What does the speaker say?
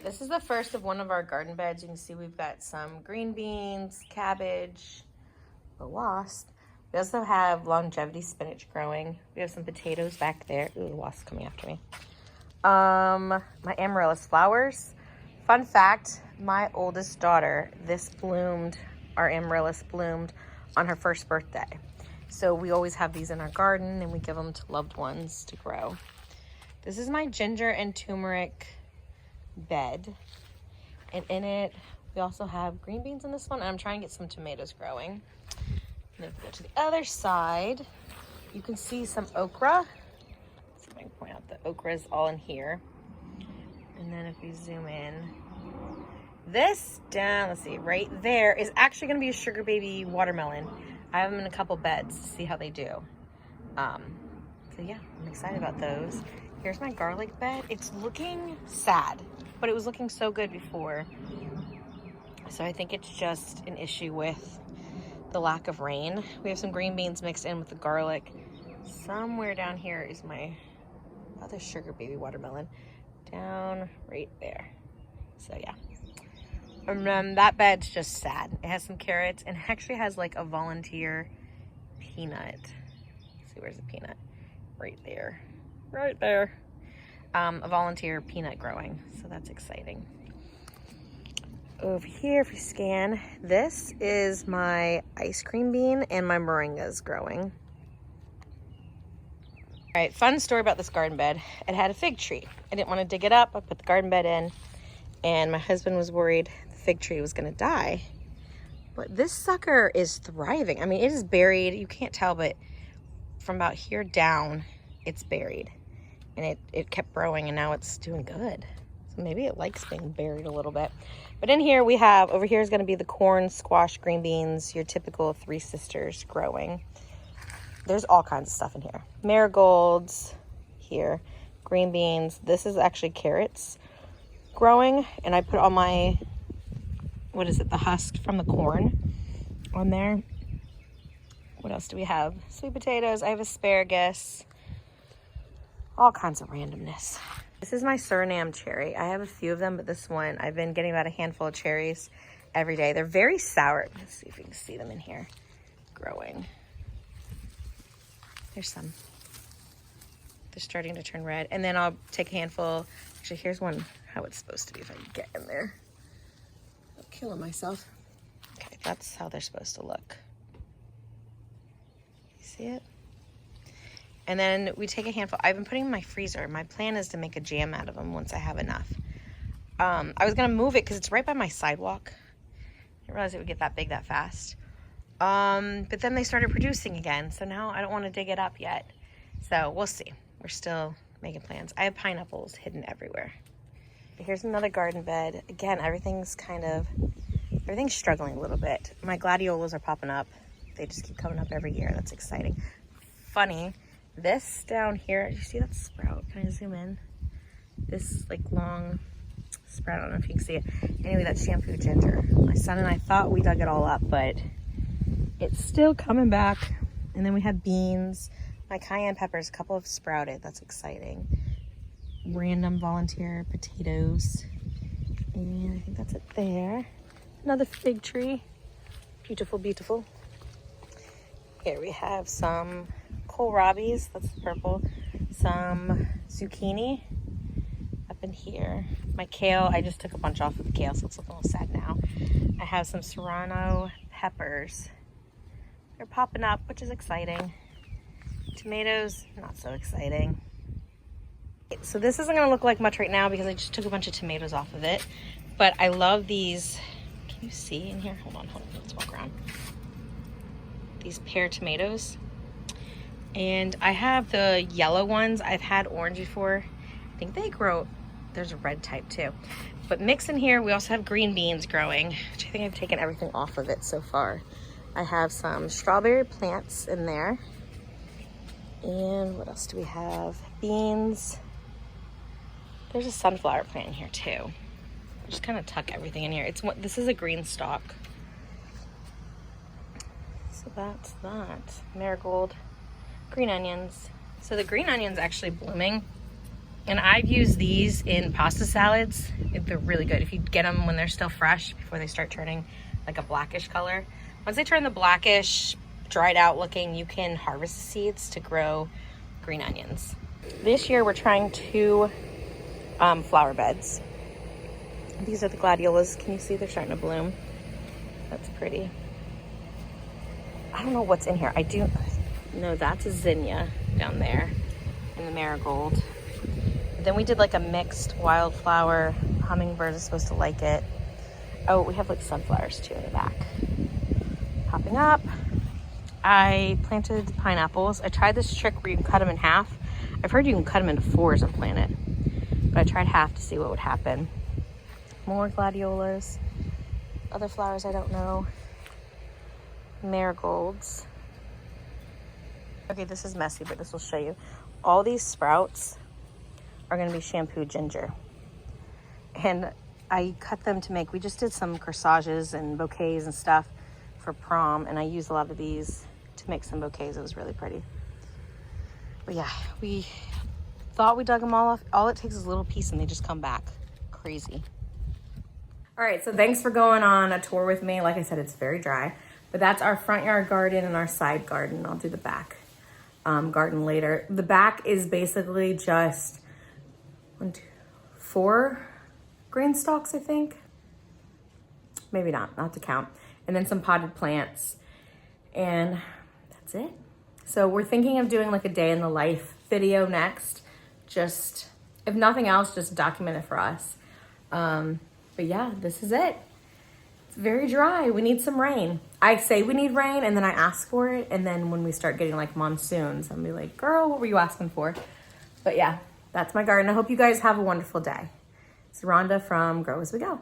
This is the first of one of our garden beds. You can see we've got some green beans, cabbage, a wasp. We also have longevity spinach growing. We have some potatoes back there. Ooh, the wasp's coming after me. My amaryllis flowers. Fun fact, my oldest daughter, our amaryllis bloomed on her first birthday. So we always have these in our garden and we give them to loved ones to grow. This is my ginger and turmeric bed. And in it, we also have green beans in this one. And I'm trying to get some tomatoes growing. And then if we go to the other side, you can see some okra. Let's see if I can point out the okra is all in here. And then if we zoom in, this down, let's see, right there is actually gonna be a sugar baby watermelon. I have them in a couple beds to see how they do. So yeah, I'm excited about those. Here's my garlic bed. It's looking sad, but it was looking so good before. So I think it's just an issue with the lack of rain. We have some green beans mixed in with the garlic. Somewhere down here is my other sugar baby watermelon. Down right there. So yeah. And then that bed's just sad. It has some carrots and it actually has like a volunteer peanut. Let's see, where's the peanut? Right there. Right there. A volunteer peanut growing. So that's exciting. Over here, if we scan, this is my ice cream bean and my moringas growing. All right, fun story about this garden bed. It had a fig tree. I didn't want to dig it up. I put the garden bed in and my husband was worried the fig tree was going to die. But this sucker is thriving. I mean, it is buried. You can't tell, but from about here down, it's buried. And it kept growing and now it's doing good. So maybe it likes being buried a little bit. But in here we have, over here is going to be the corn, squash, green beans, your typical Three Sisters growing. There's all kinds of stuff in here. Marigolds here, green beans. This is actually carrots growing. And I put all my, the husk from the corn on there. What else do we have? Sweet potatoes. I have asparagus. All kinds of randomness. This is my Suriname cherry. I have a few of them, but this one, I've been getting about a handful of cherries every day. They're very sour. Let's see if you can see them in here growing. There's some. They're starting to turn red. And then I'll take a handful. Actually, here's one, how it's supposed to be if I can get in there. I'm killing myself. Okay, that's how they're supposed to look. You see it? And then we take a handful. I've been putting them in my freezer. My plan is to make a jam out of them once I have enough. I was gonna move it because it's right by my sidewalk. I didn't realize it would get that big that fast. But then they started producing again. So now I don't want to dig it up yet. So we'll see. We're still making plans. I have pineapples hidden everywhere. Here's another garden bed. Again, everything's struggling a little bit. My gladiolas are popping up. They just keep coming up every year. That's exciting. Funny. This down here, you see that sprout? Can I zoom in? This like long sprout, I don't know if you can see it. Anyway, that's shampoo ginger. My son and I thought we dug it all up, but it's still coming back. And then we have beans. My cayenne peppers, a couple have sprouted. That's exciting. Random volunteer potatoes. And I think that's it there. Another fig tree. Beautiful, beautiful. Here we have some kohlrabies, that's the purple, some zucchini up in here. My kale, I just took a bunch off of the kale, so it's looking a little sad now. I have some serrano peppers. They're popping up, which is exciting. Tomatoes, not so exciting. So this isn't gonna look like much right now because I just took a bunch of tomatoes off of it, but I love these. Can you see in here? Hold on, let's walk around. These pear tomatoes. And I have the yellow ones. I've had orange before. I think they grow, there's a red type too. But mixed in here, we also have green beans growing, which I think I've taken everything off of it so far. I have some strawberry plants in there. And what else do we have? Beans. There's a sunflower plant in here too. Just kind of tuck everything in here. This is a green stalk. So that's that. Marigold. Green onions. So the green onion's actually blooming. And I've used these in pasta salads. They're really good if you get them when they're still fresh before they start turning like a blackish color. Once they turn the blackish, dried out looking, you can harvest the seeds to grow green onions. This year we're trying 2 flower beds. These are the gladiolas. Can you see they're starting to bloom? That's pretty. I don't know what's in here. I do know that's a zinnia down there and the marigold. Then we did like a mixed wildflower. Hummingbird is supposed to like it. Oh, we have like sunflowers too in the back. Popping up. I planted pineapples. I tried this trick where you can cut them in half. I've heard you can cut them into 4s and plant it, but I tried half to see what would happen. More gladiolas. Other flowers I don't know. Marigolds. Okay, this is messy, but this will show you. All these sprouts are going to be shampoo ginger. And I cut them to make, we just did some corsages and bouquets and stuff for prom, and I used a lot of these to make some bouquets. It was really pretty. But yeah, we thought we dug them all off. All it takes is a little piece and they just come back. Crazy. All right, so thanks for going on a tour with me. Like I said, it's very dry, but that's our front yard garden and our side garden. I'll do the back garden later. The back is basically just 1, 2, 4 green stalks, I think. Maybe not to count. And then some potted plants. And that's it. So we're thinking of doing like a day in the life video next. Just, if nothing else, just document it for us. But yeah, this is it. It's very dry. We need some rain. I say we need rain and then I ask for it. And then when we start getting like monsoons, I'll be like, girl, what were you asking for? But yeah, that's my garden. I hope you guys have a wonderful day. It's Rhonda from Grow As We Go.